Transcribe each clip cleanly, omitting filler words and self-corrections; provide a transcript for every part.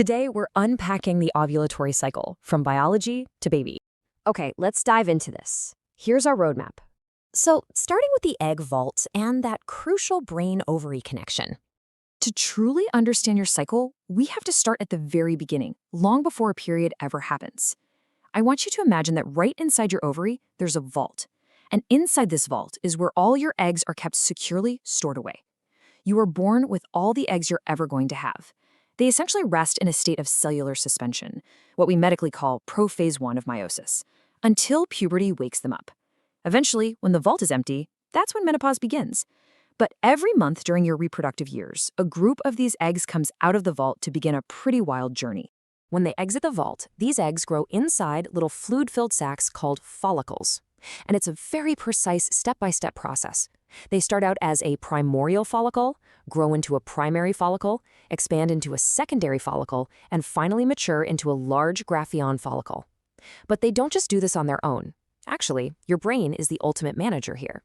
Today, we're unpacking the ovulatory cycle, from biology to baby. Okay, let's dive into this. Here's our roadmap. So, starting with the egg vault and that crucial brain-ovary connection. To truly understand your cycle, we have to start at the very beginning, long before a period ever happens. I want you to imagine that right inside your ovary, there's a vault. And inside this vault is where all your eggs are kept securely stored away. You are born with all the eggs you're ever going to have. They essentially rest in a state of cellular suspension, what we medically call prophase 1 of meiosis, until puberty wakes them up. Eventually, when the vault is empty, that's when menopause begins. But every month during your reproductive years, a group of these eggs comes out of the vault to begin a pretty wild journey. When they exit the vault, these eggs grow inside little fluid-filled sacs called follicles. And it's a very precise step-by-step process. They start out as a primordial follicle, grow into a primary follicle, expand into a secondary follicle, and finally mature into a large Graafion follicle. But they don't just do this on their own. Actually, your brain is the ultimate manager here.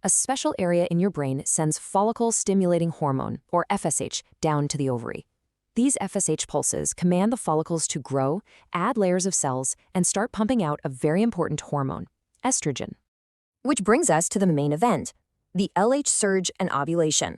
A special area in your brain sends follicle-stimulating hormone, or FSH, down to the ovary. These FSH pulses command the follicles to grow, add layers of cells, and start pumping out a very important hormone, estrogen. Which brings us to the main event, the LH surge and ovulation.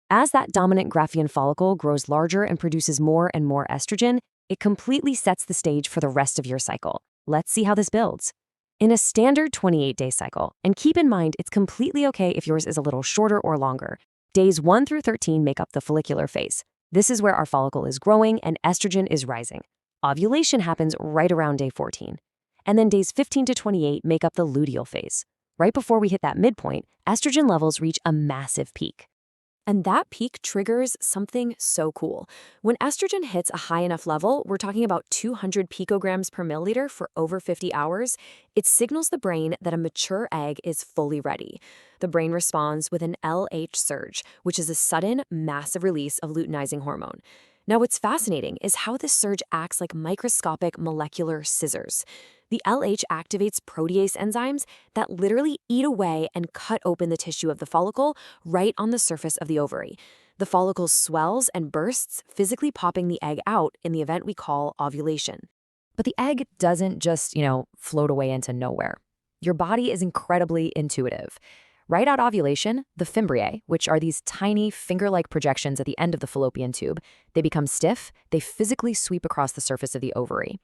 As that dominant Graafion follicle grows larger and produces more and more estrogen, it completely sets the stage for the rest of your cycle. Let's see how this builds. In a standard 28-day cycle, and keep in mind it's completely okay if yours is a little shorter or longer, days 1 through 13 make up the follicular phase. This is where our follicle is growing and estrogen is rising. Ovulation happens right around day 14. And then days 15 to 28 make up the luteal phase. Right before we hit that midpoint, estrogen levels reach a massive peak. And that peak triggers something so cool. When estrogen hits a high enough level, we're talking about 200 picograms per milliliter for over 50 hours, it signals the brain that a mature egg is fully ready. The brain responds with an LH surge, which is a sudden, massive release of luteinizing hormone. Now, what's fascinating is how this surge acts like microscopic molecular scissors. The LH activates protease enzymes that literally eat away and cut open the tissue of the follicle right on the surface of the ovary. The follicle swells and bursts, physically popping the egg out in the event we call ovulation. But the egg doesn't just, float away into nowhere. Your body is incredibly intuitive. Right at ovulation, the fimbriae, which are these tiny finger-like projections at the end of the fallopian tube, they become stiff, they physically sweep across the surface of the ovary.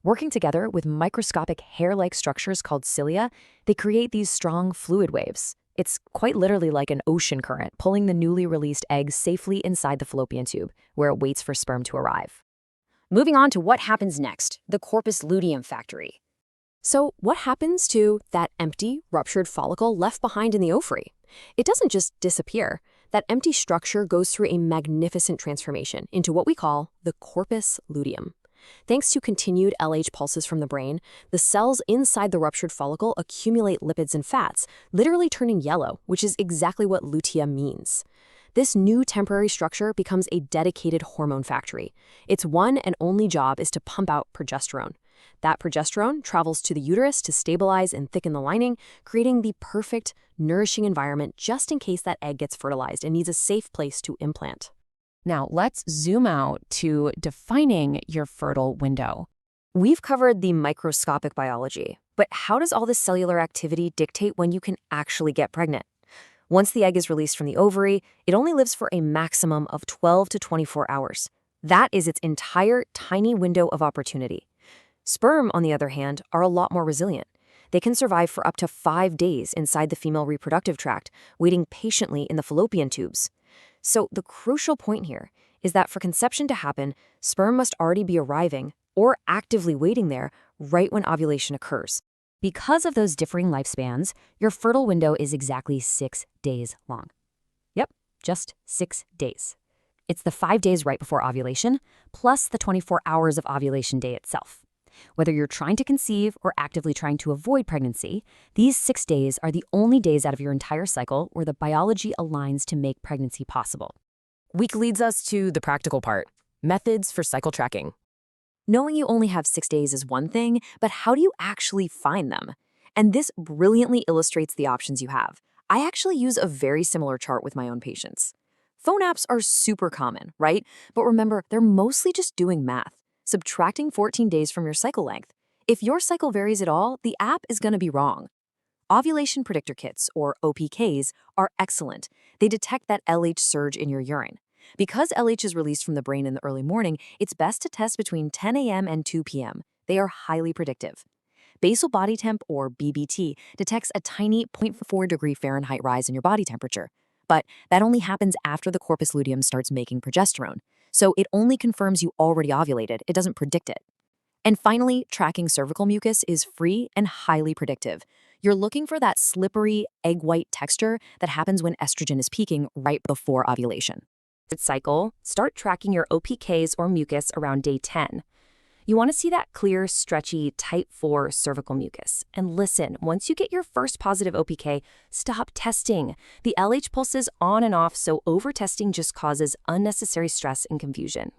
Working together with microscopic hair-like structures called cilia, they create these strong fluid waves. It's quite literally like an ocean current, pulling the newly released egg safely inside the fallopian tube, where it waits for sperm to arrive. Moving on to what happens next, the corpus luteum factory. So what happens to that empty, ruptured follicle left behind in the ovary? It doesn't just disappear. That empty structure goes through a magnificent transformation into what we call the corpus luteum. Thanks to continued LH pulses from the brain, the cells inside the ruptured follicle accumulate lipids and fats, literally turning yellow, which is exactly what luteum means. This new temporary structure becomes a dedicated hormone factory. Its one and only job is to pump out progesterone. That progesterone travels to the uterus to stabilize and thicken the lining, creating the perfect, nourishing environment just in case that egg gets fertilized and needs a safe place to implant. Now, let's zoom out to defining your fertile window. We've covered the microscopic biology, but how does all this cellular activity dictate when you can actually get pregnant? Once the egg is released from the ovary, it only lives for a maximum of 12 to 24 hours. That is its entire tiny window of opportunity. Sperm, on the other hand, are a lot more resilient. They can survive for up to 5 days inside the female reproductive tract, waiting patiently in the fallopian tubes. So the crucial point here is that for conception to happen, sperm must already be arriving or actively waiting there right when ovulation occurs. Because of those differing lifespans, your fertile window is exactly 6 days long. Yep, just 6 days. It's the 5 days right before ovulation, plus the 24 hours of ovulation day itself. Whether you're trying to conceive or actively trying to avoid pregnancy, these 6 days are the only days out of your entire cycle where the biology aligns to make pregnancy possible. Which leads us to the practical part, methods for cycle tracking. Knowing you only have 6 days is one thing, but how do you actually find them? And this brilliantly illustrates the options you have. I actually use a very similar chart with my own patients. Phone apps are super common, right? But remember, they're mostly just doing math, subtracting 14 days from your cycle length. If your cycle varies at all, the app is going to be wrong. Ovulation predictor kits, or OPKs, are excellent. They detect that LH surge in your urine. Because LH is released from the brain in the early morning, it's best to test between 10 a.m. and 2 p.m. They are highly predictive. Basal body temp, or BBT, detects a tiny zero point 0.4 degree Fahrenheit rise in your body temperature. But that only happens after the corpus luteum starts making progesterone. So it only confirms you already ovulated, it doesn't predict it. And finally, tracking cervical mucus is free and highly predictive. You're looking for that slippery, egg-white texture that happens when estrogen is peaking right before ovulation. Cycle, start tracking your OPKs or mucus around day 10. You want to see that clear, stretchy, type 4 cervical mucus. And listen, once you get your first positive OPK, stop testing. The LH pulses on and off, so over-testing just causes unnecessary stress and confusion.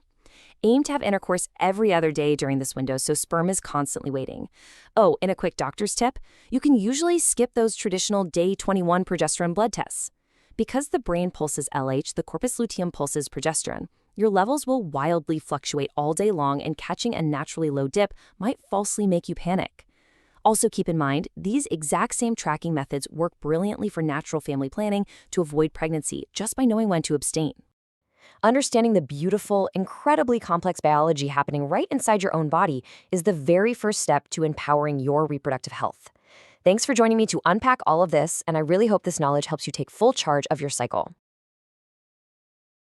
Aim to have intercourse every other day during this window so sperm is constantly waiting. Oh, and a quick doctor's tip, you can usually skip those traditional day 21 progesterone blood tests. Because the brain pulses LH, the corpus luteum pulses progesterone. Your levels will wildly fluctuate all day long, and catching a naturally low dip might falsely make you panic. Also keep in mind, these exact same tracking methods work brilliantly for natural family planning to avoid pregnancy just by knowing when to abstain. Understanding the beautiful, incredibly complex biology happening right inside your own body is the very first step to empowering your reproductive health. Thanks for joining me to unpack all of this, and I really hope this knowledge helps you take full charge of your cycle.